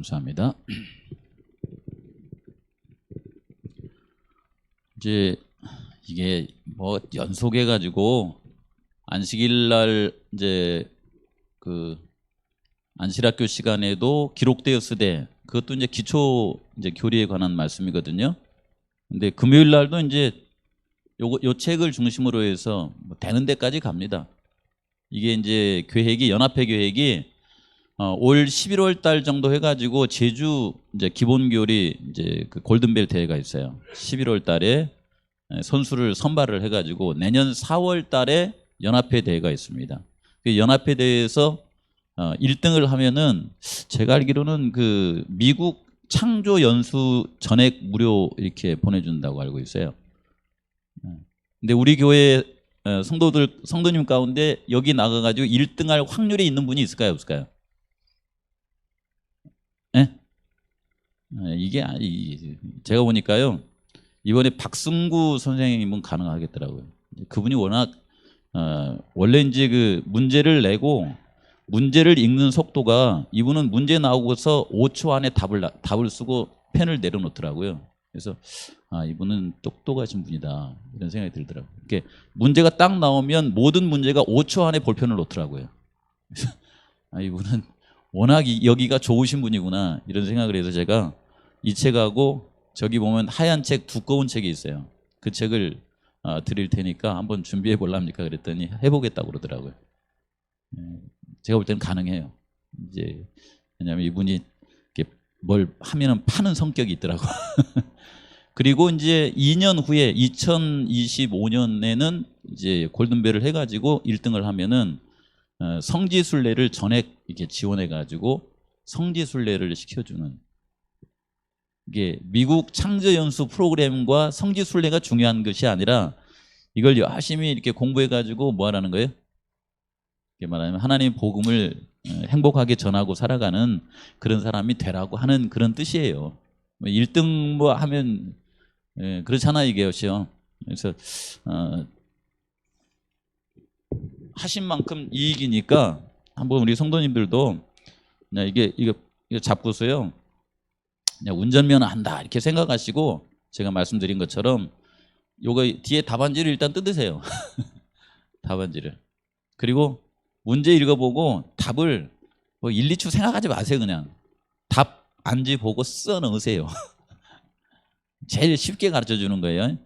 감사합니다. 이제 이게 뭐 연속해 가지고 안식일 날 이제 그 안실학교 시간에도 기록되었으되 그것도 이제 기초 이제 교리에 관한 말씀이거든요. 근데 금요일 날도 이제 요 책을 중심으로 해서 뭐 되는 데까지 갑니다. 이게 이제 계획이 연합회 계획이 올 11월 달 정도 해가지고 제주 이제 기본교리 이제 그 골든벨 대회가 있어요. 11월 달에 선수를 선발을 해가지고 내년 4월 달에 연합회 대회가 있습니다. 그 연합회 대회에서 1등을 하면은 제가 알기로는 그 미국 창조 연수 전액 무료 이렇게 보내준다고 알고 있어요. 근데 우리 교회 성도님 가운데 여기 나가가지고 1등할 확률이 있는 분이 있을까요, 없을까요? 네? 이게 제가 보니까요 이번에 박승구 선생님은 가능하겠더라고요. 그분이 워낙 원래 이제 그 문제를 내고 문제를 읽는 속도가 이분은 문제 나오고서 5초 안에 답을 쓰고 펜을 내려놓더라고요. 그래서 이분은 똑똑하신 분이다 이런 생각이 들더라고요. 이렇게 문제가 딱 나오면 모든 문제가 5초 안에 볼펜을 놓더라고요. 그래서 이분은 워낙 여기가 좋으신 분이구나 이런 생각을 해서 제가 이 책하고 저기 보면 하얀 책 두꺼운 책이 있어요. 그 책을 드릴 테니까 한번 준비해 볼랍니까 그랬더니 해보겠다고 그러더라고요. 제가 볼 때는 가능해요. 이제 왜냐하면 이분이 이렇게 뭘 하면은 파는 성격이 있더라고. 그리고 이제 2년 후에 2025년에는 이제 골든벨을 해가지고 1등을 하면은 성지순례를 전액 이렇게 지원해가지고 성지순례를 시켜주는 이게 미국 창조연수 프로그램과 성지순례가 중요한 것이 아니라 이걸 열심히 이렇게 공부해가지고 뭐 하라는 거예요? 이렇게 말하면 하나님의 복음을 행복하게 전하고 살아가는 그런 사람이 되라고 하는 그런 뜻이에요. 1등 뭐 하면 그렇잖아요 이게 역시요. 그래서 하신 만큼 이익이니까 한번 우리 성도님들도 그냥 이거 잡고서요 그냥 운전면허 한다 이렇게 생각하시고 제가 말씀드린 것처럼 요거 뒤에 답안지를 일단 뜯으세요. 답안지를. 그리고 문제 읽어보고 답을 뭐 1, 2초 생각하지 마세요. 그냥 답안지 보고 써 넣으세요. 제일 쉽게 가르쳐 주는 거예요.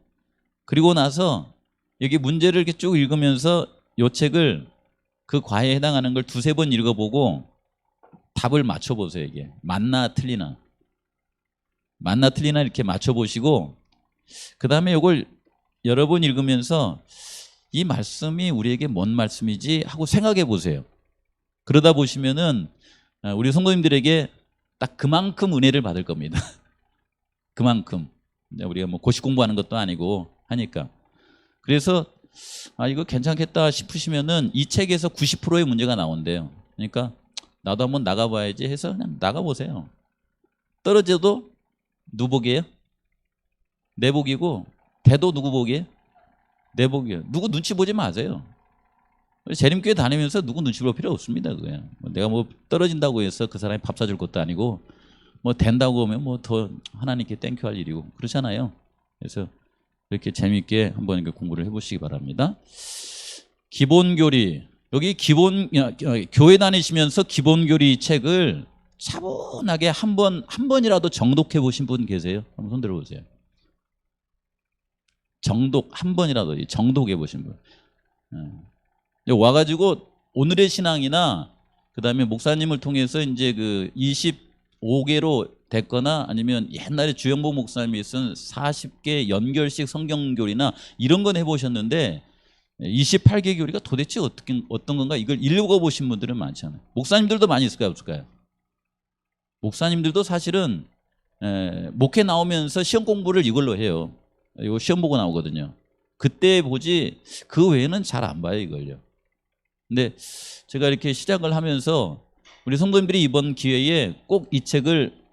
그리고 나서 여기 문제를 이렇게 쭉 읽으면서 요 책을 그 과외에 해당하는 걸 두세 번 읽어보고 답을 맞춰보세요. 이게 맞나 틀리나 이렇게 맞춰보시고 그 다음에 이걸 여러 번 읽으면서 이 말씀이 우리에게 뭔 말씀이지 하고 생각해 보세요. 그러다 보시면은 우리 성도님들에게 딱 그만큼 은혜를 받을 겁니다. 그만큼 우리가 뭐 고시 공부하는 것도 아니고 하니까. 그래서 이거 괜찮겠다 싶으시면은 이 책에서 90%의 문제가 나온대요. 그러니까 나도 한번 나가봐야지 해서 그냥 나가보세요. 떨어져도 누구 복이에요? 내 복이고 돼도 누구 복이에요? 내 복이에요. 누구 눈치 보지 마세요. 재림교회 다니면서 누구 눈치 볼 필요 없습니다. 그거야. 내가 뭐 떨어진다고 해서 그 사람이 밥 사줄 것도 아니고 뭐 된다고 하면 뭐 더 하나님께 땡큐 할 일이고 그렇잖아요. 그래서 이렇게 재미있게 한번 공부를 해보시기 바랍니다. 기본교리 여기 교회 다니시면서 기본교리 책을 차분하게 한 번이라도 정독해 보신 분 계세요? 한번 손 들어보세요. 정독 한 번이라도 정독해 보신 분. 와가지고 오늘의 신앙이나 그 다음에 목사님을 통해서 이제 그 25개로 됐거나 아니면 옛날에 주영복 목사님이 쓴 40개 연결식 성경교리나 이런 건 해보셨는데 28개 교리가 도대체 어떤 건가 이걸 읽어보신 분들은 많잖아요. 목사님들도 많이 있을까요 없을까요? 목사님들도 사실은 목회 나오면서 시험 공부를 이걸로 해요. 이거 시험 보고 나오거든요. 그때 보지 그 외에는 잘 안 봐요 이걸요. 근데 제가 이렇게 시작을 하면서 우리 성도님들이 이번 기회에 꼭 이 책을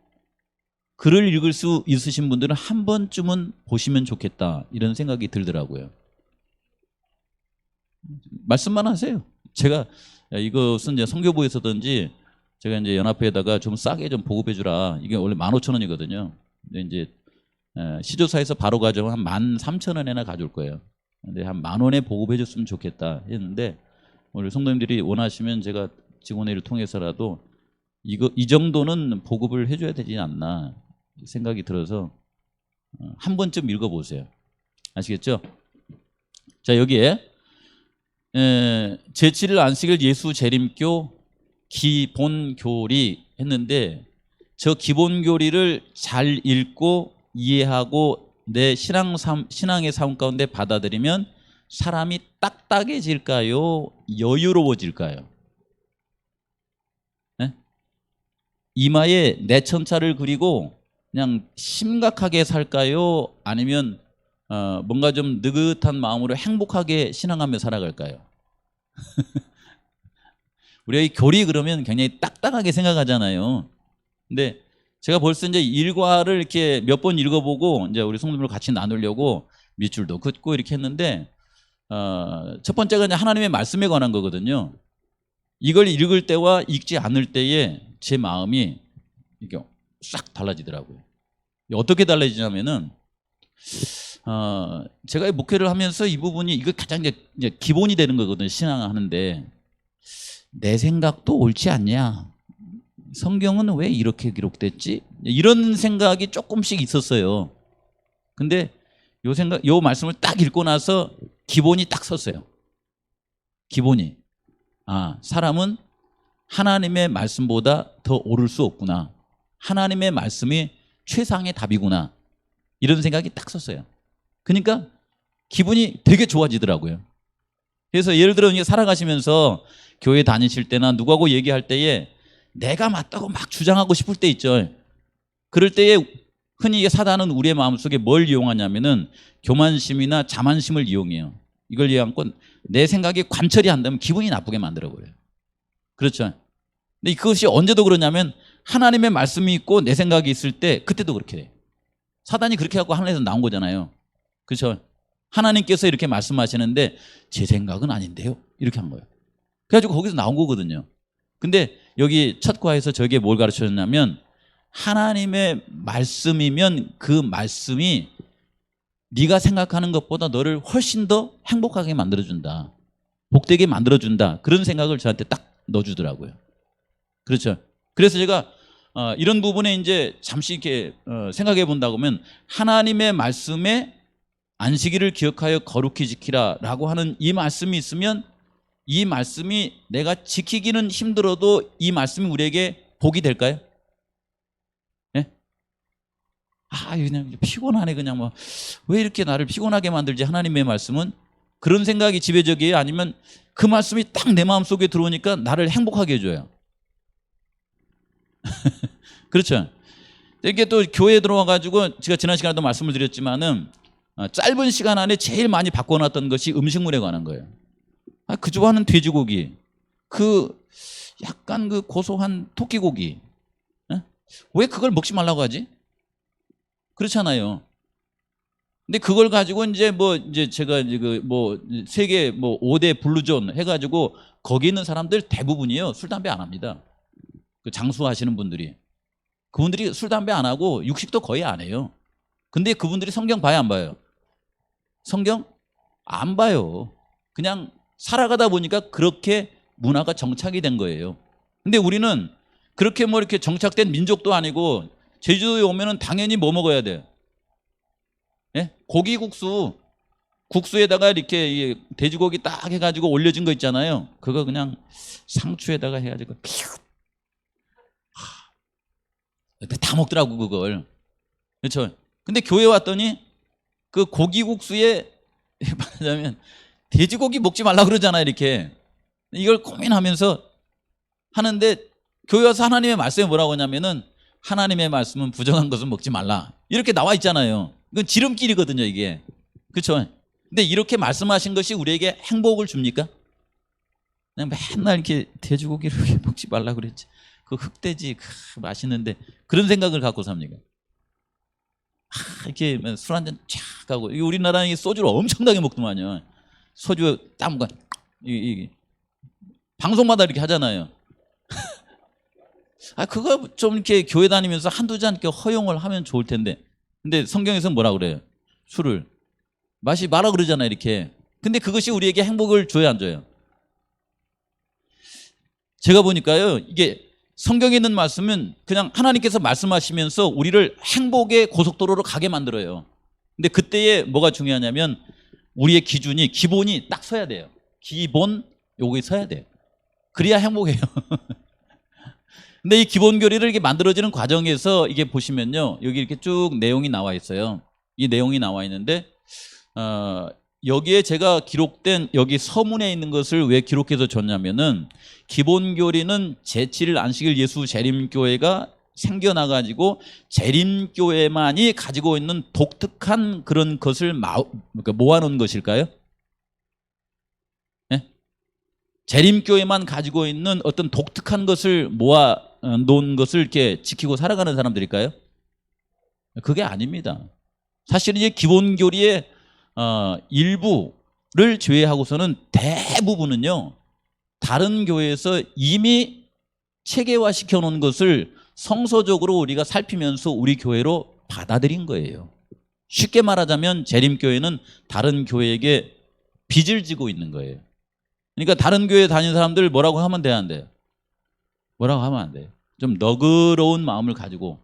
글을 읽을 수 있으신 분들은 한 번쯤은 보시면 좋겠다 이런 생각이 들더라고요. 말씀만 하세요. 제가 이것은 이제 성교부에서든지 제가 이제 연합회에다가 좀 싸게 좀 보급해 주라. 이게 원래 15,000원이거든요. 근데 이제 시조사에서 바로 가져오면 한 13,000원에나 가져올 거예요. 근데 한 10,000원에 보급해 줬으면 좋겠다 했는데 오늘 성도님들이 원하시면 제가 직원회의를 통해서라도 이 정도는 보급을 해줘야 되지 않나 생각이 들어서 한 번쯤 읽어보세요. 아시겠죠? 자, 여기에 제7일 안식일 예수 재림교 기본교리 했는데 저 기본교리를 잘 읽고 이해하고 내 신앙의 삶 가운데 받아들이면 사람이 딱딱해질까요? 여유로워질까요? 네? 이마에 내천차를 그리고 그냥 심각하게 살까요? 아니면 뭔가 좀 느긋한 마음으로 행복하게 신앙하며 살아갈까요? 우리가 이 교리 그러면 굉장히 딱딱하게 생각하잖아요. 근데 제가 벌써 이제 일과를 이렇게 몇 번 읽어보고 이제 우리 성도님들 같이 나누려고 밑줄도 긋고 이렇게 했는데 첫 번째가 이제 하나님의 말씀에 관한 거거든요. 이걸 읽을 때와 읽지 않을 때에 제 마음이 이렇게 싹 달라지더라고요. 어떻게 달라지냐면은 제가 목회를 하면서 이 부분이 이거 가장 이제 기본이 되는 거거든요. 신앙하는데 내 생각도 옳지 않냐? 성경은 왜 이렇게 기록됐지? 이런 생각이 조금씩 있었어요. 근데 요 말씀을 딱 읽고 나서 기본이 딱 섰어요. 기본이. 사람은 하나님의 말씀보다 더 옳을 수 없구나. 하나님의 말씀이 최상의 답이구나. 이런 생각이 딱 섰어요. 그러니까 기분이 되게 좋아지더라고요. 그래서 예를 들어 살아가시면서 교회 다니실 때나 누구하고 얘기할 때에 내가 맞다고 막 주장하고 싶을 때 있죠. 그럴 때에 흔히 사단은 우리의 마음속에 뭘 이용하냐면은 교만심이나 자만심을 이용해요. 이걸 이용하고 내 생각에 관철이 안 되면 기분이 나쁘게 만들어버려요. 그렇죠. 근데 그것이 언제도 그러냐면 하나님의 말씀이 있고 내 생각이 있을 때 그때도 그렇게 돼요. 사단이 그렇게 하고 하늘에서 나온 거잖아요. 그렇죠. 하나님께서 이렇게 말씀하시는데 제 생각은 아닌데요. 이렇게 한 거예요. 그래가지고 거기서 나온 거거든요. 근데 여기 첫 과에서 저에게 뭘 가르쳐줬냐면 하나님의 말씀이면 그 말씀이 네가 생각하는 것보다 너를 훨씬 더 행복하게 만들어준다. 복되게 만들어준다. 그런 생각을 저한테 딱 넣어주더라고요. 그렇죠. 그래서 제가 이런 부분에 이제 잠시 이렇게 생각해 본다고 하면 하나님의 말씀에 안식일을 기억하여 거룩히 지키라 라고 하는 이 말씀이 있으면 이 말씀이 내가 지키기는 힘들어도 이 말씀이 우리에게 복이 될까요? 네? 그냥 피곤하네. 그냥 뭐 왜 이렇게 나를 피곤하게 만들지 하나님의 말씀은? 그런 생각이 지배적이에요? 아니면 그 말씀이 딱 내 마음속에 들어오니까 나를 행복하게 해줘요? 그렇죠. 이렇게 또 교회에 들어와가지고 제가 지난 시간에도 말씀을 드렸지만은 짧은 시간 안에 제일 많이 바꿔놨던 것이 음식물에 관한 거예요. 그 좋아하는 돼지고기, 약간 고소한 토끼고기, 왜 그걸 먹지 말라고 하지? 그렇잖아요. 근데 그걸 가지고 이제 제가 세계 5대 블루존 해가지고 거기 있는 사람들 대부분이요 술 담배 안 합니다. 그 장수하시는 분들이 그분들이 술 담배 안 하고 육식도 거의 안 해요. 근데 그분들이 성경 봐요 안 봐요? 성경 안 봐요. 그냥 살아가다 보니까 그렇게 문화가 정착이 된 거예요. 근데 우리는 그렇게 이렇게 정착된 민족도 아니고 제주도에 오면은 당연히 뭐 먹어야 돼요? 예? 국수에다가 이렇게 돼지고기 딱 해가지고 올려진 거 있잖아요. 그거 그냥 상추에다가 해가지고 다 먹더라고 그걸. 그렇죠. 근데 교회 왔더니 그 고기국수에 말하자면 돼지고기 먹지 말라 그러잖아요. 이렇게 이걸 고민하면서 하는데 교회 와서 하나님의 말씀이 뭐라고 하냐면은 하나님의 말씀은 부정한 것은 먹지 말라 이렇게 나와 있잖아요. 이건 지름길이거든요 이게. 그렇죠. 근데 이렇게 말씀하신 것이 우리에게 행복을 줍니까? 그냥 맨날 이렇게 돼지고기를 이렇게 먹지 말라 그랬지. 그 흑돼지 맛있는데 그런 생각을 갖고 삽니까? 이렇게 술 한잔 쫙 하고 우리나라는 소주를 엄청나게 먹더만요. 소주 딱 먹고 방송마다 이렇게 하잖아요. 그거 좀 이렇게 교회 다니면서 한두 잔 이렇게 허용을 하면 좋을 텐데. 근데 성경에서 뭐라 그래요? 술을 마시 마라 그러잖아요, 이렇게. 근데 그것이 우리에게 행복을 줘야 안 줘요? 제가 보니까요, 이게 성경에 있는 말씀은 그냥 하나님께서 말씀하시면서 우리를 행복의 고속도로로 가게 만들어요. 근데 그때에 뭐가 중요하냐면 우리의 기준이, 기본이 딱 서야 돼요. 기본, 요게 서야 돼요. 그래야 행복해요. 근데 이 기본 교리를 이렇게 만들어지는 과정에서 이게 보시면요, 여기 이렇게 쭉 내용이 나와 있어요. 이 내용이 나와 있는데 여기에 제가 기록된 여기 서문에 있는 것을 왜 기록해서 줬냐면은, 기본 교리는 제7일 안식일 예수 재림교회가 생겨나가지고 재림교회만이 가지고 있는 독특한 그런 것을 모아놓은 것일까요? 네? 재림교회만 가지고 있는 어떤 독특한 것을 모아놓은 것을 이렇게 지키고 살아가는 사람들일까요? 그게 아닙니다. 사실은 이제 기본 교리의 일부를 제외하고서는 대부분은요, 다른 교회에서 이미 체계화시켜 놓은 것을 성서적으로 우리가 살피면서 우리 교회로 받아들인 거예요. 쉽게 말하자면 재림교회는 다른 교회에게 빚을 지고 있는 거예요. 그러니까 다른 교회 다니는 사람들 뭐라고 하면 안 돼요? 뭐라고 하면 안 돼요. 좀 너그러운 마음을 가지고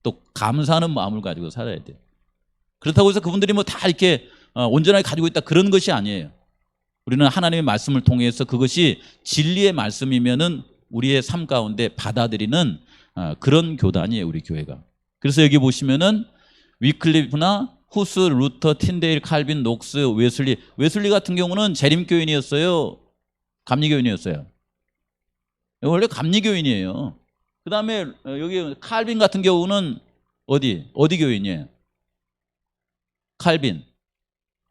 또 감사하는 마음을 가지고 살아야 돼요. 그렇다고 해서 그분들이 뭐 다 이렇게 온전하게 가지고 있다, 그런 것이 아니에요. 우리는 하나님의 말씀을 통해서 그것이 진리의 말씀이면은 우리의 삶 가운데 받아들이는 그런 교단이에요, 우리 교회가. 그래서 여기 보시면은 위클리프나 후스, 루터, 틴데일, 칼빈, 녹스, 웨슬리 같은 경우는 재림교인이었어요? 감리교인이었어요? 원래 감리교인이에요. 그 다음에 여기 칼빈 같은 경우는 어디 교인이에요? 칼빈.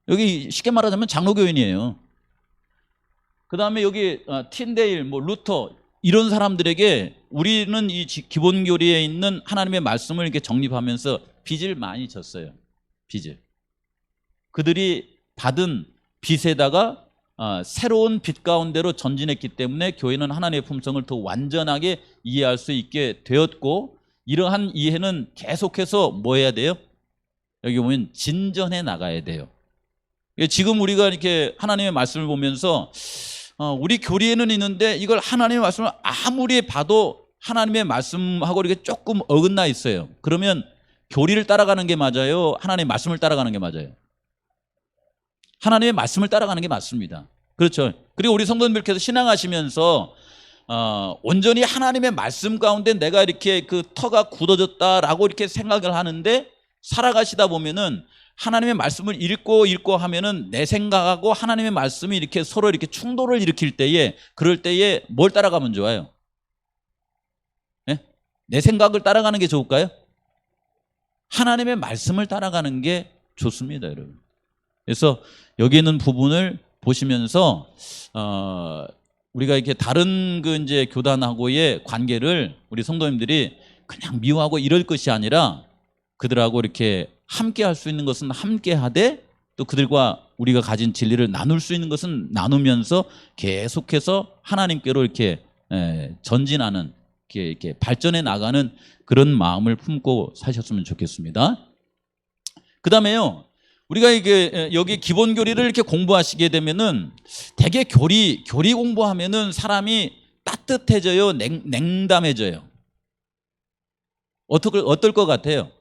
여기 쉽게 말하자면 장로교인이에요. 그 다음에 여기 틴데일, 루터, 이런 사람들에게 우리는 이 기본 교리에 있는 하나님의 말씀을 이렇게 정립하면서 빚을 많이 졌어요. 빚을. 그들이 받은 빚에다가 새로운 빚 가운데로 전진했기 때문에 교회는 하나님의 품성을 더 완전하게 이해할 수 있게 되었고, 이러한 이해는 계속해서 뭐 해야 돼요? 여기 보면 진전해 나가야 돼요. 지금 우리가 이렇게 하나님의 말씀을 보면서 우리 교리에는 있는데 이걸 하나님의 말씀을 아무리 봐도 하나님의 말씀하고 이렇게 조금 어긋나 있어요. 그러면 교리를 따라가는 게 맞아요? 하나님의 말씀을 따라가는 게 맞아요? 하나님의 말씀을 따라가는 게 맞습니다. 그렇죠. 그리고 우리 성도님들께서 신앙하시면서 온전히 하나님의 말씀 가운데 내가 이렇게 그 터가 굳어졌다라고 이렇게 생각을 하는데, 살아가시다 보면은 하나님의 말씀을 읽고 하면은 내 생각하고 하나님의 말씀이 이렇게 서로 이렇게 충돌을 일으킬 때에, 그럴 때에 뭘 따라가면 좋아요? 네? 내 생각을 따라가는 게 좋을까요? 하나님의 말씀을 따라가는 게 좋습니다, 여러분. 그래서 여기 있는 부분을 보시면서 우리가 이렇게 다른 그 이제 교단하고의 관계를 우리 성도님들이 그냥 미워하고 이럴 것이 아니라, 그들하고 이렇게 함께 할 수 있는 것은 함께 하되, 또 그들과 우리가 가진 진리를 나눌 수 있는 것은 나누면서 계속해서 하나님께로 이렇게 전진하는, 이렇게 발전해 나가는 그런 마음을 품고 사셨으면 좋겠습니다. 그 다음에요, 우리가 이게 여기 기본 교리를 이렇게 공부하시게 되면은 되게 교리 공부하면은 사람이 따뜻해져요, 냉담해져요? 어떨 것 같아요?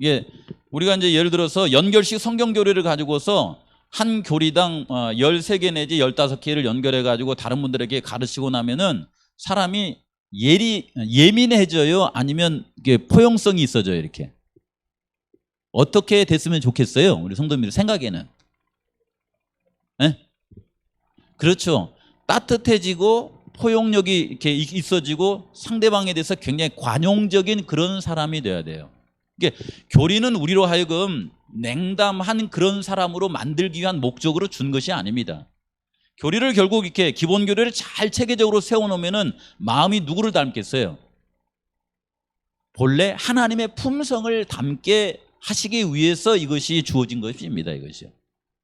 이게 우리가 이제 예를 들어서 연결식 성경 교리를 가지고서 한 교리당 13개 내지 15개를 연결해 가지고 다른 분들에게 가르치고 나면은 사람이 예민해져요? 아니면 이게 포용성이 있어져요? 이렇게 어떻게 됐으면 좋겠어요? 우리 성도님들 생각에는. 네? 그렇죠. 따뜻해지고 포용력이 이렇게 있어지고 상대방에 대해서 굉장히 관용적인 그런 사람이 돼야 돼요. 이게 교리는 우리로 하여금 냉담한 그런 사람으로 만들기 위한 목적으로 준 것이 아닙니다. 교리를 결국 이렇게 기본 교리를 잘 체계적으로 세워놓으면은 마음이 누구를 닮겠어요? 본래 하나님의 품성을 담게 하시기 위해서 이것이 주어진 것입니다. 이것이요.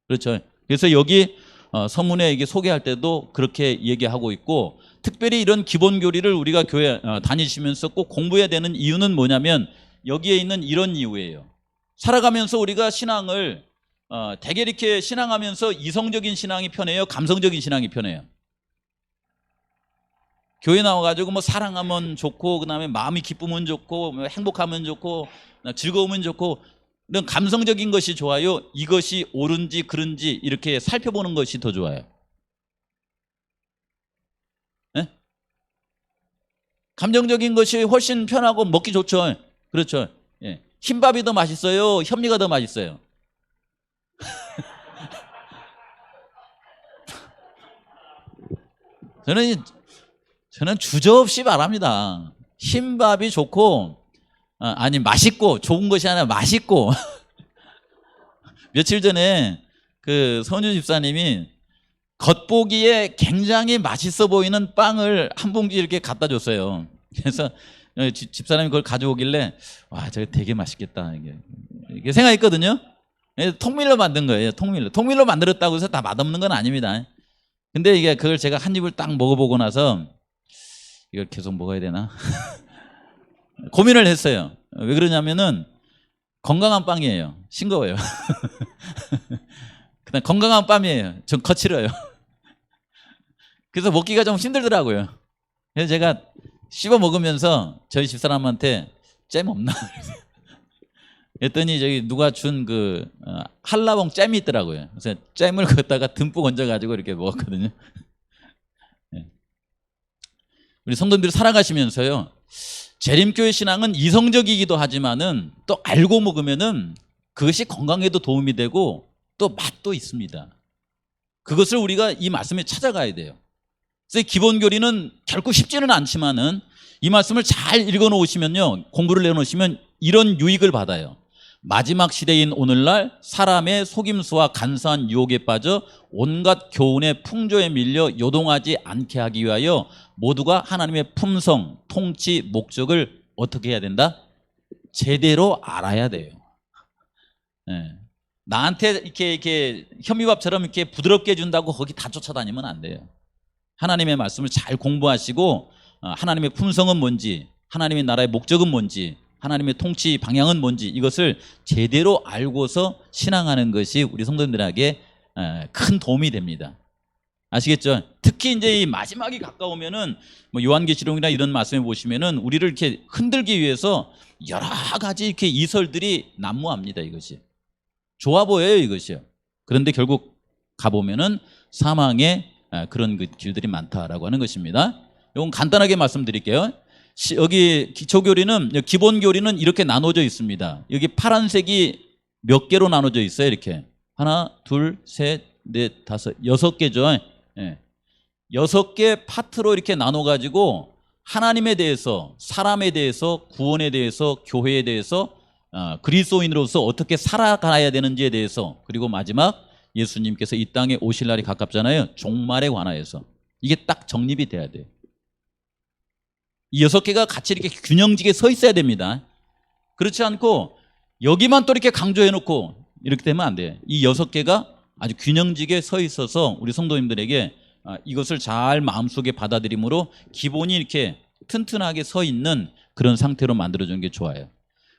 그렇죠. 그래서 여기 서문에 이게 소개할 때도 그렇게 얘기하고 있고, 특별히 이런 기본 교리를 우리가 교회 다니시면서 꼭 공부해야 되는 이유는 뭐냐면 여기에 있는 이런 이유예요. 살아가면서 우리가 신앙을 대개 이렇게 신앙하면서 이성적인 신앙이 편해요, 감성적인 신앙이 편해요? 교회 나와가지고 뭐 사랑하면 좋고, 그 다음에 마음이 기쁘면 좋고, 뭐 행복하면 좋고, 즐거우면 좋고, 이런 감성적인 것이 좋아요? 이것이 옳은지 그른지 이렇게 살펴보는 것이 더 좋아요? 네? 감정적인 것이 훨씬 편하고 먹기 좋죠. 그렇죠. 예. 흰밥이 더 맛있어요, 현미가 더 맛있어요? 저는 주저없이 말합니다. 흰밥이 좋고, 아니 맛있고, 좋은 것이 아니라 맛있고. 며칠 전에 그 선유 집사님이 겉보기에 굉장히 맛있어 보이는 빵을 한 봉지 이렇게 갖다 줬어요. 그래서 집사람이 그걸 가져오길래 와, 저게 되게 맛있겠다 이게 생각했거든요. 통밀로 만든 거예요. 통밀로 만들었다고 해서 다 맛없는 건 아닙니다. 근데 이게 그걸 제가 한 입을 딱 먹어보고 나서 이걸 계속 먹어야 되나 고민을 했어요. 왜 그러냐면은 건강한 빵이에요. 싱거워요. 그다음 건강한 빵이에요. 좀 거칠어요. 그래서 먹기가 좀 힘들더라고요. 그래서 제가 씹어 먹으면서 저희 집사람한테 잼 없나? 그랬더니 저기 누가 준 그 한라봉 잼이 있더라고요. 그래서 잼을 걷다가 듬뿍 얹어가지고 이렇게 먹었거든요. 네. 우리 성도님들이 살아가시면서요, 재림교회 신앙은 이성적이기도 하지만은 또 알고 먹으면은 그것이 건강에도 도움이 되고 또 맛도 있습니다. 그것을 우리가 이 말씀에 찾아가야 돼요. 그래서 기본 교리는 결코 쉽지는 않지만은 이 말씀을 잘 읽어 놓으시면요, 공부를 해 놓으시면 이런 유익을 받아요. 마지막 시대인 오늘날 사람의 속임수와 간사한 유혹에 빠져 온갖 교훈의 풍조에 밀려 요동하지 않게 하기 위하여 모두가 하나님의 품성, 통치, 목적을 어떻게 해야 된다? 제대로 알아야 돼요. 네. 나한테 이렇게 현미밥처럼 이렇게 부드럽게 해준다고 거기 다 쫓아다니면 안 돼요. 하나님의 말씀을 잘 공부하시고 하나님의 품성은 뭔지, 하나님의 나라의 목적은 뭔지, 하나님의 통치 방향은 뭔지 이것을 제대로 알고서 신앙하는 것이 우리 성도님들에게 큰 도움이 됩니다. 아시겠죠? 특히 이제 이 마지막이 가까우면은 뭐 요한계시록이나 이런 말씀에 보시면은 우리를 이렇게 흔들기 위해서 여러 가지 이렇게 이설들이 난무합니다. 이것이 좋아 보여요, 이것이요. 그런데 결국 가보면은 사망의 그런 그 길들이 많다라고 하는 것입니다. 이건 간단하게 말씀드릴게요. 여기 기초교리는, 기본 교리는 이렇게 나눠져 있습니다. 여기 파란색이 몇 개로 나눠져 있어요. 이렇게 하나, 둘, 셋, 넷, 다섯, 6개죠. 예. 6개 파트로 이렇게 나눠 가지고 하나님에 대해서, 사람에 대해서, 구원에 대해서, 교회에 대해서, 그리스도인으로서 어떻게 살아가야 되는지에 대해서, 그리고 마지막 예수님께서 이 땅에 오실 날이 가깝잖아요. 종말에 관하여서 이게 딱 정립이 돼야 돼요. 이 6개가 같이 이렇게 균형지게 서 있어야 됩니다. 그렇지 않고 여기만 또 이렇게 강조해 놓고 이렇게 되면 안 돼요. 이 6개가 아주 균형지게 서 있어서 우리 성도님들에게 이것을 잘 마음속에 받아들임으로 기본이 이렇게 튼튼하게 서 있는 그런 상태로 만들어주는 게 좋아요.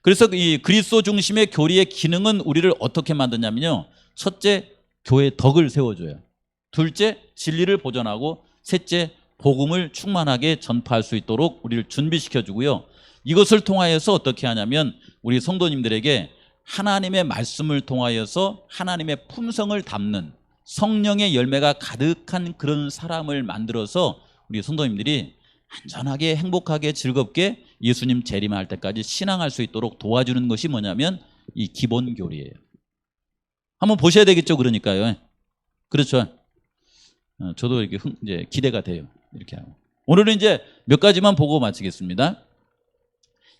그래서 이 그리스도 중심의 교리의 기능은 우리를 어떻게 만드냐면요, 첫째, 교회의 덕을 세워줘요. 둘째, 진리를 보존하고, 셋째, 복음을 충만하게 전파할 수 있도록 우리를 준비시켜주고요. 이것을 통하여서 어떻게 하냐면 우리 성도님들에게 하나님의 말씀을 통하여서 하나님의 품성을 담는 성령의 열매가 가득한 그런 사람을 만들어서 우리 성도님들이 안전하게, 행복하게, 즐겁게 예수님 재림할 때까지 신앙할 수 있도록 도와주는 것이 뭐냐면 이 기본 교리예요. 한번 보셔야 되겠죠. 그러니까요. 그렇죠. 저도 이렇게 이제 기대가 돼요. 이렇게 하고. 오늘은 이제 몇 가지만 보고 마치겠습니다.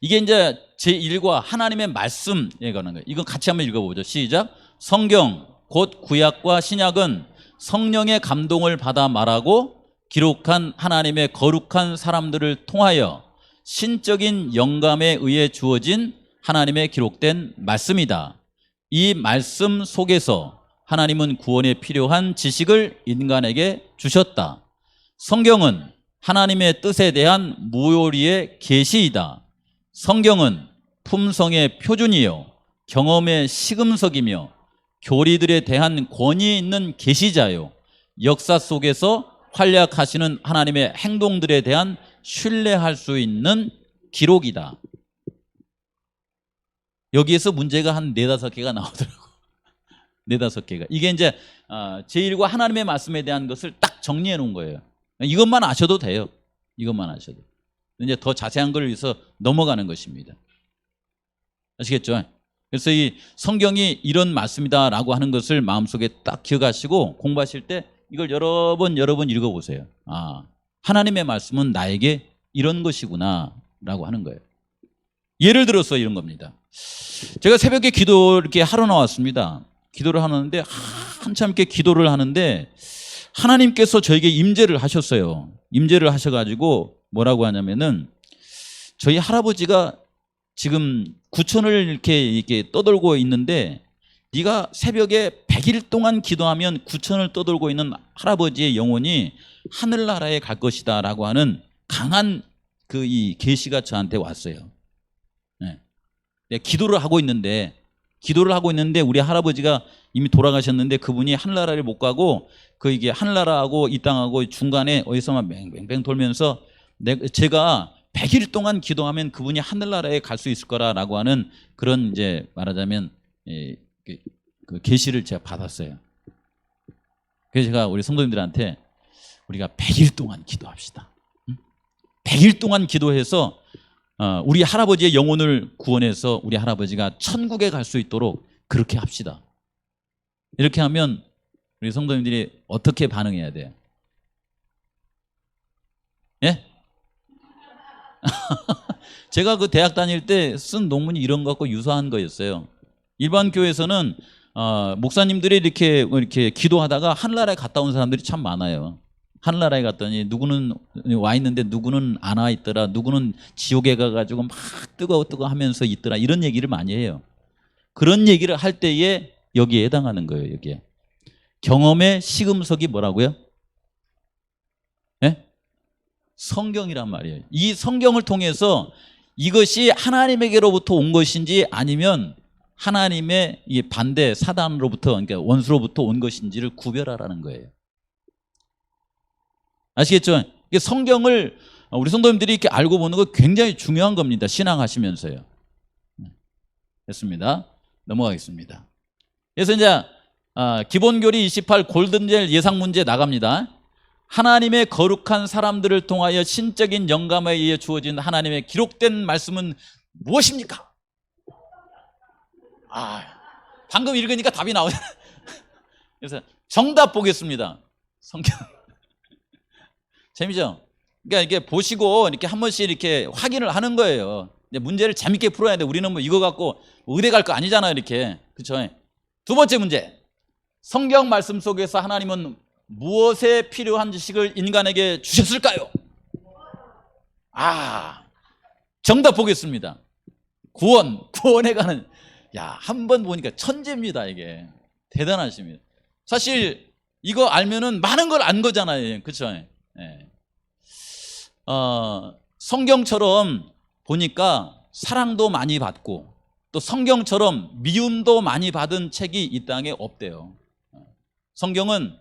이게 이제 제1과 하나님의 말씀에 관한 거예요. 이건 같이 한번 읽어보죠. 시작. 성경, 곧 구약과 신약은 성령의 감동을 받아 말하고 기록한 하나님의 거룩한 사람들을 통하여 신적인 영감에 의해 주어진 하나님의 기록된 말씀이다. 이 말씀 속에서 하나님은 구원에 필요한 지식을 인간에게 주셨다. 성경은 하나님의 뜻에 대한 무효리의 계시이다. 성경은 품성의 표준이요 경험의 시금석이며 교리들에 대한 권위 있는 계시자요 역사 속에서 활약하시는 하나님의 행동들에 대한 신뢰할 수 있는 기록이다. 여기에서 문제가 한 4-5개가 나오더라고. 4-5개가. 이게 이제 제1과 하나님의 말씀에 대한 것을 딱 정리해 놓은 거예요. 이것만 아셔도 돼요. 이것만 아셔도. 이제 더 자세한 걸 위해서 넘어가는 것입니다. 아시겠죠? 그래서 이 성경이 이런 말씀이다라고 하는 것을 마음속에 딱 기억하시고 공부하실 때 이걸 여러 번 읽어보세요. 아, 하나님의 말씀은 나에게 이런 것이구나 라고 하는 거예요. 예를 들어서 이런 겁니다. 제가 새벽에 기도 이렇게 하러 나왔습니다. 기도를 하는데 한참 이렇게 기도를 하는데 하나님께서 저에게 임재를 하셨어요. 임재를 하셔가지고 뭐라고 하냐면은 저희 할아버지가 지금 구천을 이렇게 떠돌고 있는데 네가 새벽에 100일 동안 기도하면 구천을 떠돌고 있는 할아버지의 영혼이 하늘나라에 갈 것이다 라고 하는 강한 이 계시가 저한테 왔어요. 네. 기도를 하고 있는데 우리 할아버지가 이미 돌아가셨는데 그분이 하늘나라를 못 가고 이게 하늘나라하고 이 땅하고 중간에 어디서만 뱅뱅뱅 돌면서 제가 100일 동안 기도하면 그분이 하늘나라에 갈 수 있을 거라고 하는 그런 이제 말하자면 그 계시를 제가 받았어요. 그래서 제가 우리 성도님들한테 우리가 100일 동안 기도합시다. 100일 동안 기도해서 우리 할아버지의 영혼을 구원해서 우리 할아버지가 천국에 갈 수 있도록 그렇게 합시다. 이렇게 하면 우리 성도님들이 어떻게 반응해야 돼요? 예? 제가 그 대학 다닐 때 쓴 논문이 이런 것 갖고 유사한 거였어요. 일반 교회에서는 목사님들이 이렇게 기도하다가 하늘나라에 갔다 온 사람들이 참 많아요. 하늘나라에 갔더니 누구는 와 있는데 누구는 안 와 있더라, 누구는 지옥에 가가지고 막 뜨거워 하면서 있더라, 이런 얘기를 많이 해요. 그런 얘기를 할 때에 여기에 해당하는 거예요. 여기에 경험의 시금석이 뭐라고요? 예? 성경이란 말이에요. 이 성경을 통해서 이것이 하나님에게로부터 온 것인지 아니면 하나님의 이 반대 사단으로부터, 그러니까 원수로부터 온 것인지를 구별하라는 거예요. 아시겠죠? 이게 성경을 우리 성도님들이 이렇게 알고 보는 거 굉장히 중요한 겁니다. 신앙하시면서요. 됐습니다. 넘어가겠습니다. 그래서 이제 기본교리 28 골든젤 예상 문제 나갑니다. 하나님의 거룩한 사람들을 통하여 신적인 영감에 의해 주어진 하나님의 기록된 말씀은 무엇입니까? 방금 읽으니까 답이 나오잖아요. 그래서 정답 보겠습니다. 성경. 재미죠? 그러니까 이게 보시고 이렇게 한 번씩 이렇게 확인을 하는 거예요. 문제를 재밌게 풀어야 돼. 우리는 뭐 이거 갖고 의대 갈 거 아니잖아요, 이렇게. 그렇죠? 두 번째 문제. 성경 말씀 속에서 하나님은 무엇에 필요한 지식을 인간에게 주셨을까요? 정답 보겠습니다. 구원에 관한. 한 번 보니까 천재입니다. 이게 대단하십니다. 사실 이거 알면은 많은 걸 안 거잖아요. 그렇죠? 네. 성경처럼 보니까 사랑도 많이 받고 또 성경처럼 미움도 많이 받은 책이 이 땅에 없대요. 성경은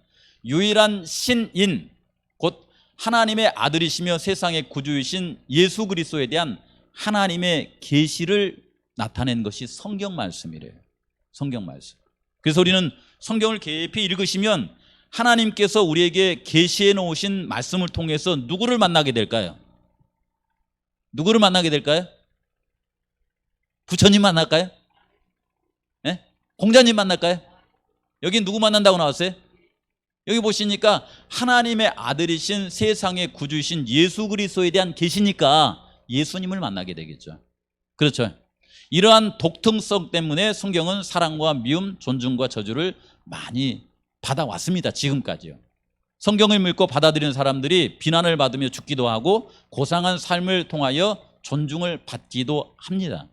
유일한 신인, 곧 하나님의 아들이시며 세상의 구주이신 예수 그리스도에 대한 하나님의 계시를 나타낸 것이 성경 말씀이래요. 성경 말씀. 그래서 우리는 성경을 깊이 읽으시면 하나님께서 우리에게 계시해 놓으신 말씀을 통해서 누구를 만나게 될까요? 누구를 만나게 될까요? 부처님 만날까요? 네? 공자님 만날까요? 여기 누구 만난다고 나왔어요? 여기 보시니까 하나님의 아들이신 세상의 구주이신 예수 그리스도에 대한 계시니까 예수님을 만나게 되겠죠. 그렇죠. 이러한 독특성 때문에 성경은 사랑과 미움, 존중과 저주를 많이 받아왔습니다. 지금까지요. 성경을 믿고 받아들이는 사람들이 비난을 받으며 죽기도 하고 고상한 삶을 통하여 존중을 받기도 합니다.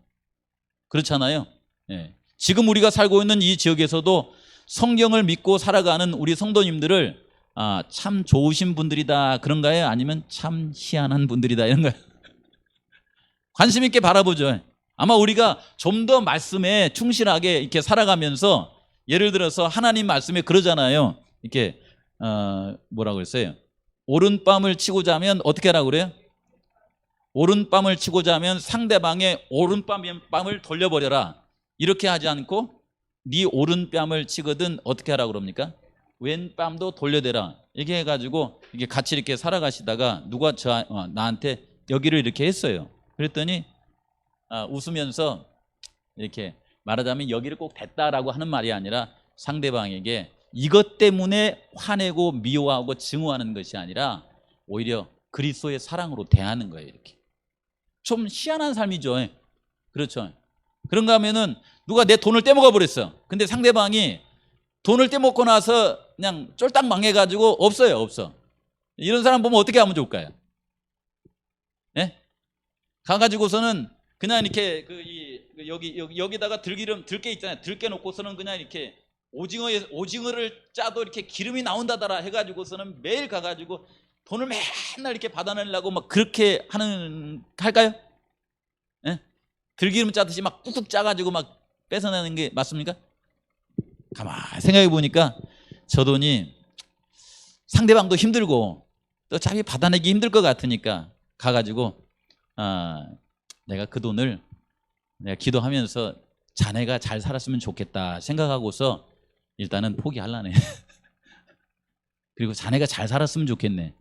그렇잖아요. 예. 지금 우리가 살고 있는 이 지역에서도 성경을 믿고 살아가는 우리 성도님들을 참 좋으신 분들이다 그런가요? 아니면 참 희한한 분들이다 이런가요? 관심 있게 바라보죠. 아마 우리가 좀 더 말씀에 충실하게 이렇게 살아가면서 예를 들어서 하나님 말씀에 그러잖아요. 이렇게 뭐라고 그랬어요? 오른밤을 치고 자면 어떻게 하라고 그래요? 오른밤을 치고 자면 상대방의 오른밤을 돌려버려라. 이렇게 하지 않고 네 오른뺨을 치거든 어떻게 하라고 그럽니까? 왼뺨도 돌려대라. 이렇게 해가지고 이게 같이 이렇게 살아가시다가 누가 나한테 여기를 이렇게 했어요. 그랬더니 웃으면서 이렇게 말하자면 여기를 꼭 댔다라고 하는 말이 아니라 상대방에게 이것 때문에 화내고 미워하고 증오하는 것이 아니라 오히려 그리스도의 사랑으로 대하는 거예요. 이렇게 좀 희한한 삶이죠. 그렇죠. 그런가 하면은 누가 내 돈을 떼먹어 버렸어. 근데 상대방이 돈을 떼먹고 나서 그냥 쫄딱 망해가지고 없어. 이런 사람 보면 어떻게 하면 좋을까요? 예? 가가지고서는 그냥 이렇게 여기다가 들깨 있잖아요. 들깨 놓고서는 그냥 이렇게 오징어를 짜도 이렇게 기름이 나온다더라 해가지고서는 매일 가가지고 돈을 맨날 이렇게 받아내려고 막 그렇게 할까요? 예? 들기름 짜듯이 막 꾹꾹 짜가지고 막 뺏어내는 게 맞습니까? 가만히 생각해 보니까 저 돈이 상대방도 힘들고 또 자기 받아내기 힘들 것 같으니까 가가지고 내가 그 돈을 내가 기도하면서 자네가 잘 살았으면 좋겠다 생각하고서 일단은 포기하려네. 그리고 자네가 잘 살았으면 좋겠네.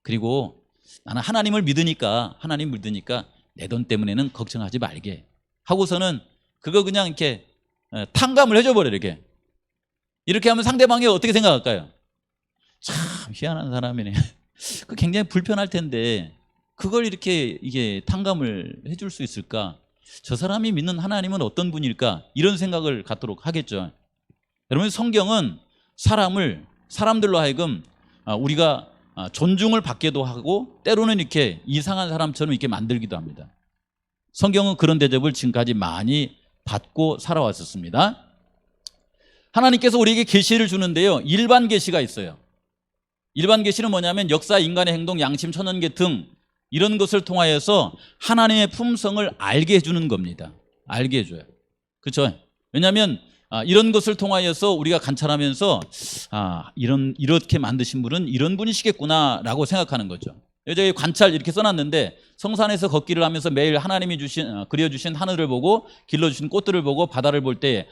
그리고 나는 하나님 믿으니까 내 돈 때문에는 걱정하지 말게 하고서는 그거 그냥 이렇게 탕감을 해줘 버려. 이렇게 하면 상대방이 어떻게 생각할까요? 참 희한한 사람이네. 그 굉장히 불편할 텐데 그걸 이게 탕감을 해줄 수 있을까? 저 사람이 믿는 하나님은 어떤 분일까? 이런 생각을 갖도록 하겠죠. 여러분, 성경은 사람들로 하여금 우리가 존중을 받기도 하고 때로는 이렇게 이상한 사람처럼 이렇게 만들기도 합니다. 성경은 그런 대접을 지금까지 많이 받고 살아왔었습니다. 하나님께서 우리에게 계시를 주는데요, 일반 계시가 있어요. 일반 계시는 뭐냐면 역사, 인간의 행동, 양심, 천연계 등 이런 것을 통하여서 하나님의 품성을 알게 해주는 겁니다. 알게 해줘요. 그렇죠? 왜냐하면 이런 것을 통하여서 우리가 관찰하면서 이렇게 만드신 분은 이런 분이시겠구나 라고 생각하는 거죠. 여기 관찰 이렇게 써놨는데 성산에서 걷기를 하면서 매일 하나님이 그려주신 하늘을 보고 길러주신 꽃들을 보고 바다를 볼 때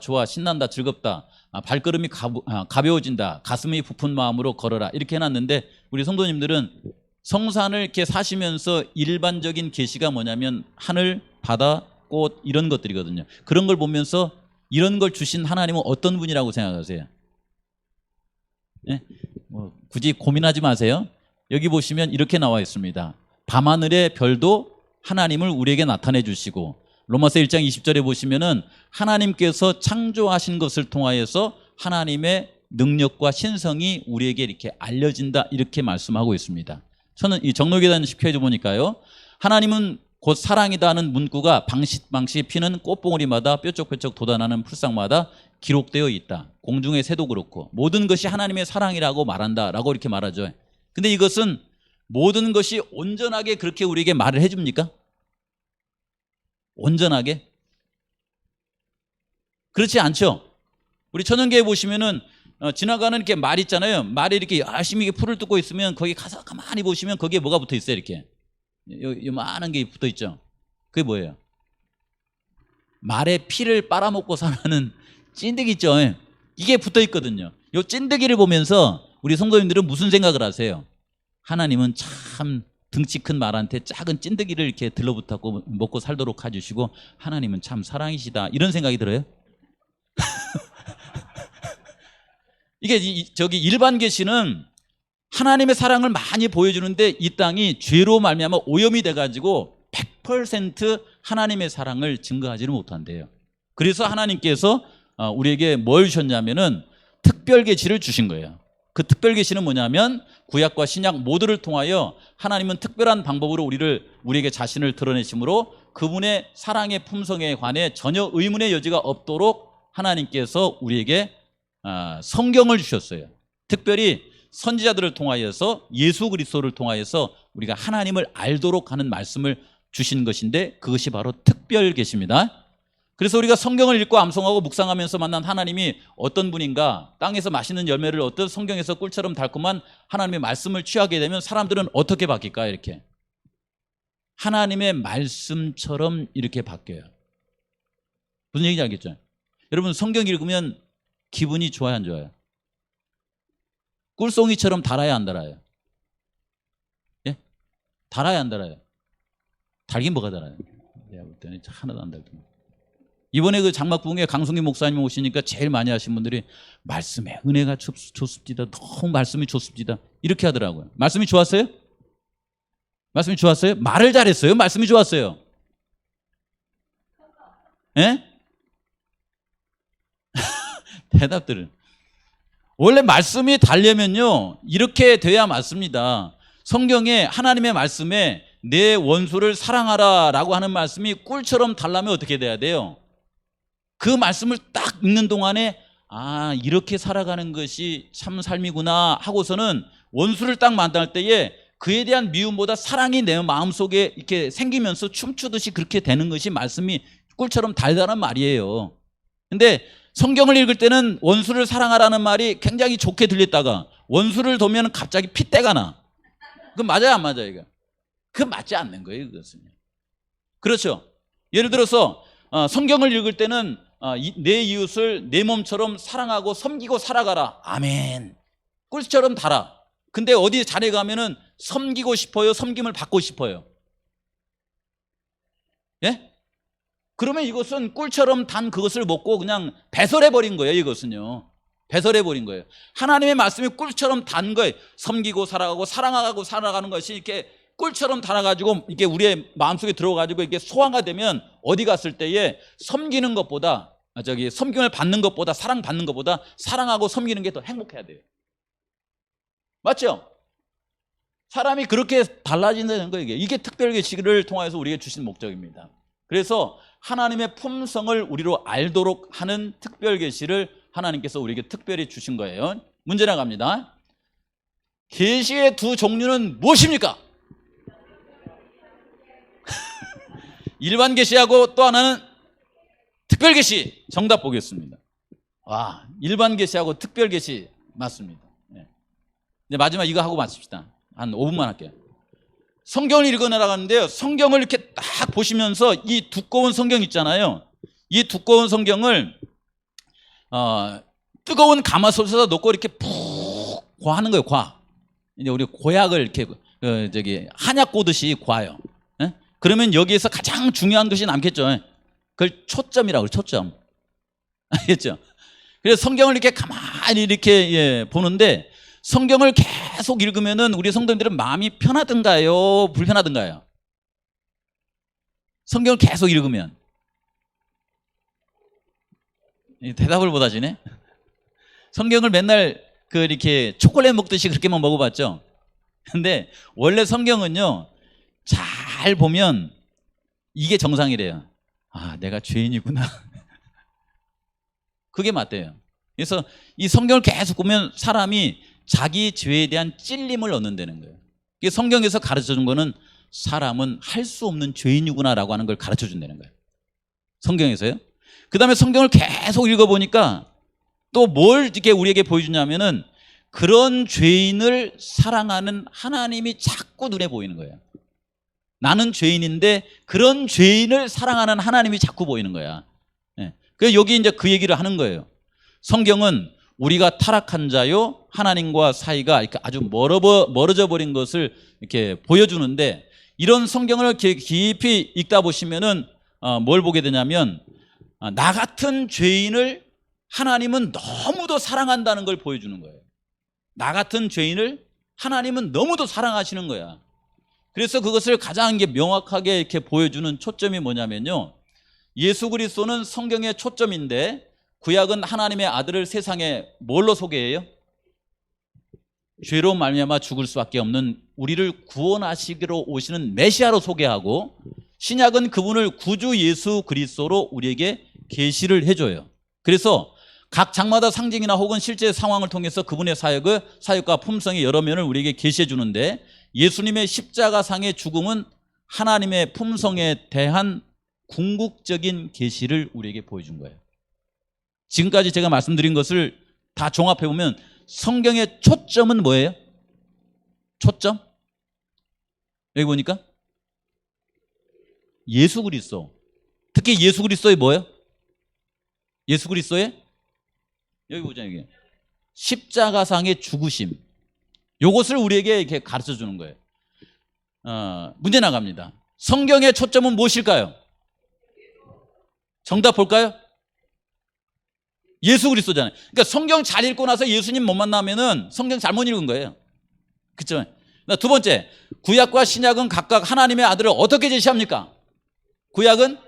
좋아, 신난다, 즐겁다, 발걸음이 가벼워진다, 가슴이 부푼 마음으로 걸어라 이렇게 해놨는데 우리 성도님들은 성산을 이렇게 사시면서 일반적인 계시가 뭐냐면 하늘, 바다, 꽃 이런 것들이거든요. 그런 걸 보면서 이런 걸 주신 하나님은 어떤 분이라고 생각하세요? 네? 굳이 고민하지 마세요. 여기 보시면 이렇게 나와 있습니다. 밤하늘의 별도 하나님을 우리에게 나타내 주시고, 로마서 1장 20절에 보시면은 하나님께서 창조하신 것을 통하여서 하나님의 능력과 신성이 우리에게 이렇게 알려진다 이렇게 말씀하고 있습니다. 저는 이 정로계단 10회에 보니까요, 하나님은 곧 사랑이다는 문구가 방씩 피는 꽃봉오리마다 뾰족뾰족 돋아나는 풀상마다 기록되어 있다. 공중의 새도 그렇고 모든 것이 하나님의 사랑이라고 말한다라고 이렇게 말하죠. 근데 이것은 모든 것이 온전하게 그렇게 우리에게 말을 해줍니까? 온전하게? 그렇지 않죠. 우리 천연계에 보시면은 지나가는 이렇게 말 있잖아요. 말이 이렇게 열심히 풀을 뜯고 있으면 거기 가서 가만히 보시면 거기에 뭐가 붙어 있어요. 이렇게 많은 게 붙어 있죠. 그게 뭐예요? 말의 피를 빨아먹고 살아는 찐득이 있죠. 이게 붙어 있거든요. 이 찐득이를 보면서 우리 성도님들은 무슨 생각을 하세요? 하나님은 참 등치 큰 말한테 작은 찐득이를 이렇게 들러붙고 먹고 살도록 해주시고 하나님은 참 사랑이시다 이런 생각이 들어요? 이게 저기 일반 계시는 하나님의 사랑을 많이 보여주는데 이 땅이 죄로 말미암아 오염이 돼가지고 100% 하나님의 사랑을 증거하지는 못한대요. 그래서 하나님께서 우리에게 뭘 주셨냐면은 특별 계시를 주신 거예요. 그 특별 계시는 뭐냐면 구약과 신약 모두를 통하여 하나님은 특별한 방법으로 우리에게 자신을 드러내심으로 그분의 사랑의 품성에 관해 전혀 의문의 여지가 없도록 하나님께서 우리에게 성경을 주셨어요. 특별히 선지자들을 통하여서 예수 그리스도를 통하여서 우리가 하나님을 알도록 하는 말씀을 주신 것인데 그것이 바로 특별 계시입니다. 그래서 우리가 성경을 읽고 암송하고 묵상하면서 만난 하나님이 어떤 분인가, 땅에서 맛있는 열매를 얻듯 성경에서 꿀처럼 달콤한 하나님의 말씀을 취하게 되면 사람들은 어떻게 바뀔까요? 이렇게 하나님의 말씀처럼 이렇게 바뀌어요. 무슨 얘기인지 알겠죠? 여러분 성경 읽으면 기분이 좋아요, 안 좋아요? 꿀송이처럼 달아야 안 달아요? 예? 달아야 안 달아요? 달긴 뭐가 달아요? 내가 볼 때는 하나도 안 달더만. 이번에 그 장막부흥에 강성기 목사님 오시니까 제일 많이 하신 분들이 말씀에 은혜가 좋습니다. 너무 말씀이 좋습니다. 이렇게 하더라고요. 말씀이 좋았어요? 말씀이 좋았어요? 말을 잘했어요? 말씀이 좋았어요? 예? 대답들은 원래 말씀이 달려면요 이렇게 돼야 맞습니다. 성경에 하나님의 말씀에 내 원수를 사랑하라 라고 하는 말씀이 꿀처럼 달라면 어떻게 돼야 돼요? 그 말씀을 딱 읽는 동안에 아 이렇게 살아가는 것이 참 삶이구나 하고서는 원수를 딱 만날 때에 그에 대한 미움보다 사랑이 내 마음속에 이렇게 생기면서 춤추듯이 그렇게 되는 것이 말씀이 꿀처럼 달달한 말이에요. 근데 성경을 읽을 때는 원수를 사랑하라는 말이 굉장히 좋게 들렸다가 원수를 도면 갑자기 핏대가 나. 그건 맞아요, 안 맞아요? 이거? 그건 맞지 않는 거예요, 그것은. 그렇죠. 예를 들어서 성경을 읽을 때는 내 이웃을 내 몸처럼 사랑하고 섬기고 살아가라. 아멘. 꿀처럼 달아. 근데 어디 자리에 가면은 섬기고 싶어요? 섬김을 받고 싶어요? 예? 그러면 이것은 꿀처럼 단 그것을 먹고 그냥 배설해버린 거예요. 이것은요 배설해버린 거예요. 하나님의 말씀이 꿀처럼 단 거예요. 섬기고 살아가고 사랑하고 살아가는 것이 이렇게 꿀처럼 달아가지고 이게 우리의 마음속에 들어가지고 이게 소화가 되면 어디 갔을 때에 섬기는 것보다 섬김을 받는 것보다 사랑받는 것보다 사랑하고 섬기는 게 더 행복해야 돼요. 맞죠? 사람이 그렇게 달라진다는 거예요. 이게 특별계시를 통해서 우리에게 주신 목적입니다. 그래서 하나님의 품성을 우리로 알도록 하는 특별계시를 하나님께서 우리에게 특별히 주신 거예요. 문제 나갑니다. 계시의 두 종류는 무엇입니까? 일반 계시하고 또 하나는 특별 계시. 정답 보겠습니다. 와, 일반 계시하고 특별 계시 맞습니다. 네. 이제 마지막 이거 하고 마칩시다. 한 5분만 할게요. 성경을 읽어내라가는데요. 성경을 이렇게 딱 보시면서 이 두꺼운 성경 있잖아요. 이 두꺼운 성경을 뜨거운 가마솥에서 넣고 이렇게 푹 과하는 거예요. 과. 이제 우리 고약을 이렇게 한약 고듯이 과요. 예? 그러면 여기에서 가장 중요한 것이 남겠죠. 그걸 초점이라고 해요. 초점. 알겠죠? 그래서 성경을 이렇게 가만히 이렇게 보는데 성경을 계속 읽으면은 우리 성도님들은 마음이 편하든가요? 불편하든가요? 성경을 계속 읽으면 대답을 못 하시네. 성경을 맨날 이렇게 초콜릿 먹듯이 그렇게만 먹어봤죠. 근데 원래 성경은요 잘 보면 이게 정상이래요. 아, 내가 죄인이구나. 그게 맞대요. 그래서 이 성경을 계속 보면 사람이 자기 죄에 대한 찔림을 얻는다는 거예요. 이게 성경에서 가르쳐준 거는 사람은 할 수 없는 죄인이구나 라고 하는 걸 가르쳐준다는 거예요. 성경에서요. 그 다음에 성경을 계속 읽어보니까 또 뭘 이렇게 우리에게 보여주냐면은 그런 죄인을 사랑하는 하나님이 자꾸 눈에 보이는 거예요. 나는 죄인인데 그런 죄인을 사랑하는 하나님이 자꾸 보이는 거야. 네. 그래서 여기 이제 그 얘기를 하는 거예요. 성경은 우리가 타락한 자요 하나님과 사이가 이렇게 아주 멀어져 버린 것을 이렇게 보여주는데 이런 성경을 이렇게 깊이 읽다 보시면은 뭘 보게 되냐면 나 같은 죄인을 하나님은 너무도 사랑한다는 걸 보여주는 거예요. 나 같은 죄인을 하나님은 너무도 사랑하시는 거야. 그래서 그것을 가장 명확하게 이렇게 보여주는 초점이 뭐냐면요. 예수 그리스도는 성경의 초점인데 구약은 하나님의 아들을 세상에 뭘로 소개해요? 죄로 말미암아 죽을 수밖에 없는 우리를 구원하시기로 오시는 메시아로 소개하고 신약은 그분을 구주 예수 그리스도로 우리에게 계시를 해줘요. 그래서 각 장마다 상징이나 혹은 실제 상황을 통해서 그분의 사역과 품성의 여러 면을 우리에게 계시해 주는데, 예수님의 십자가상의 죽음은 하나님의 품성에 대한 궁극적인 계시를 우리에게 보여준 거예요. 지금까지 제가 말씀드린 것을 다 종합해 보면 성경의 초점은 뭐예요? 초점? 여기 보니까 예수 그리스도. 특히 예수 그리스도의 뭐예요? 예수 그리스도의, 여기 보자, 여기 십자가상의 죽으심, 요것을 우리에게 이렇게 가르쳐 주는 거예요. 문제 나갑니다. 성경의 초점은 무엇일까요? 정답 볼까요? 예수 그리스도잖아요. 그러니까 성경 잘 읽고 나서 예수님 못 만나면은 성경 잘못 읽은 거예요. 그렇죠? 두 번째, 구약과 신약은 각각 하나님의 아들을 어떻게 제시합니까? 구약은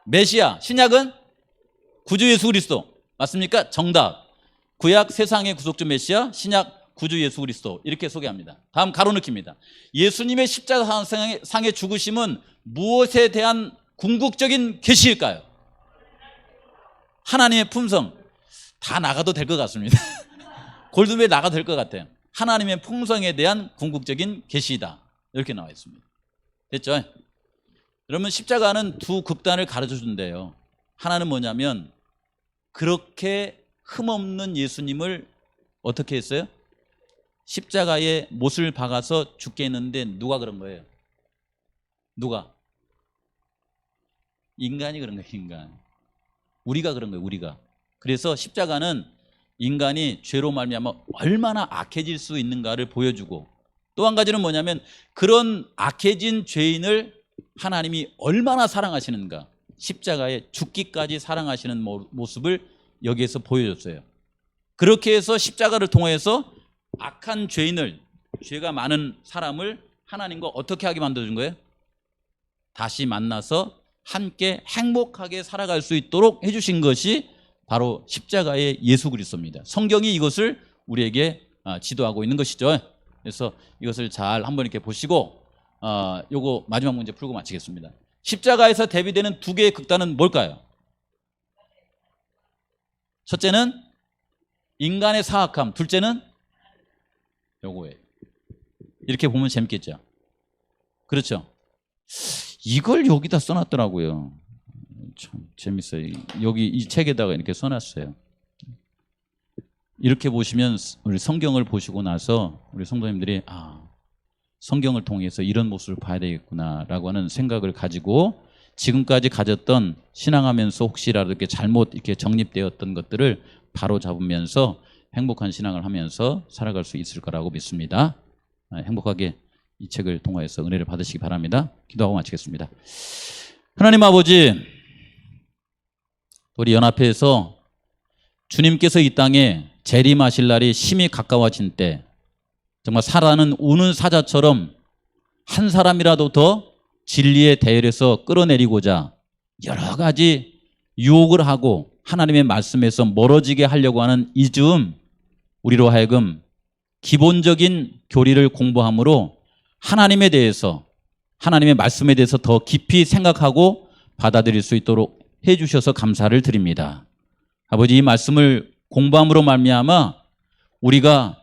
메시아, 신약은 구주 예수 그리스도. 맞습니까? 정답. 구약 세상의 구속주 메시아, 신약 구주 예수 그리스도, 이렇게 소개합니다. 다음 가로넣기입니다. 예수님의 십자가상의 죽으심은 무엇에 대한 궁극적인 계시일까요? 하나님의 품성. 다 나가도 될 것 같습니다. 골드벨 나가도 될 것 같아요. 하나님의 품성에 대한 궁극적인 계시이다, 이렇게 나와 있습니다. 됐죠? 그러면 십자가는 두 극단을 가르쳐 준대요. 하나는 뭐냐면, 그렇게 흠없는 예수님을 어떻게 했어요? 십자가에 못을 박아서 죽게 했는데 누가 그런 거예요? 누가? 인간이 그런 거예요. 인간. 우리가 그런 거예요. 우리가. 그래서 십자가는 인간이 죄로 말미암아 얼마나 악해질 수 있는가를 보여주고, 또 한 가지는 뭐냐면, 그런 악해진 죄인을 하나님이 얼마나 사랑하시는가, 십자가에 죽기까지 사랑하시는 모습을 여기에서 보여줬어요. 그렇게 해서 십자가를 통해서 악한 죄인을, 죄가 많은 사람을 하나님과 어떻게 하게 만들어준 거예요? 다시 만나서 함께 행복하게 살아갈 수 있도록 해주신 것이 바로 십자가의 예수 그리스도입니다. 성경이 이것을 우리에게 지도하고 있는 것이죠. 그래서 이것을 잘 한번 이렇게 보시고, 요거 마지막 문제 풀고 마치겠습니다. 십자가에서 대비되는 두 개의 극단은 뭘까요? 첫째는 인간의 사악함, 둘째는 요거예요. 이렇게 보면 재밌겠죠? 그렇죠? 이걸 여기다 써놨더라고요. 참 재밌어요. 여기 이 책에다가 이렇게 써놨어요. 이렇게 보시면 우리 성경을 보시고 나서 우리 성도님들이 성경을 통해서 이런 모습을 봐야 되겠구나라고 하는 생각을 가지고, 지금까지 가졌던 신앙하면서 혹시라도 이렇게 잘못 이렇게 정립되었던 것들을 바로 잡으면서 행복한 신앙을 하면서 살아갈 수 있을 거라고 믿습니다. 행복하게 이 책을 통하여서 은혜를 받으시기 바랍니다. 기도하고 마치겠습니다. 하나님 아버지, 우리 연합회에서 주님께서 이 땅에 재림하실 날이 심히 가까워진 때, 정말 살아는 우는 사자처럼 한 사람이라도 더 진리의 대열에서 끌어내리고자 여러 가지 유혹을 하고 하나님의 말씀에서 멀어지게 하려고 하는 이 즈음, 우리로 하여금 기본적인 교리를 공부함으로 하나님에 대해서, 하나님의 말씀에 대해서 더 깊이 생각하고 받아들일 수 있도록 해주셔서 감사를 드립니다. 아버지, 이 말씀을 공부함으로 말미암아 우리가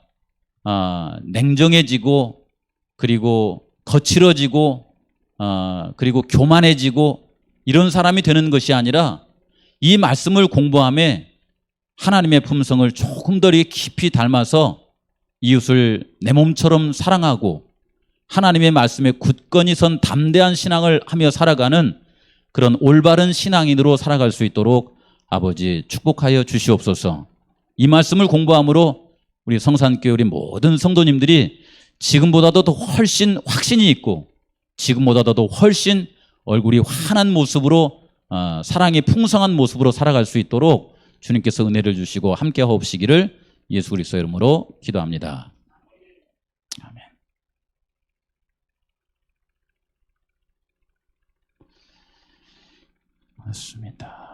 냉정해지고, 그리고 거칠어지고, 그리고 교만해지고 이런 사람이 되는 것이 아니라, 이 말씀을 공부함에 하나님의 품성을 조금 더 깊이 닮아서 이웃을 내 몸처럼 사랑하고 하나님의 말씀에 굳건히 선 담대한 신앙을 하며 살아가는 그런 올바른 신앙인으로 살아갈 수 있도록 아버지 축복하여 주시옵소서. 이 말씀을 공부함으로 우리 성산교회 우리 모든 성도님들이 지금보다도 더 훨씬 확신이 있고, 지금보다도 더 훨씬 얼굴이 환한 모습으로, 사랑이 풍성한 모습으로 살아갈 수 있도록 주님께서 은혜를 주시고 함께 하옵시기를 예수 그리스도의 이름으로 기도합니다. 아멘. 맞습니다.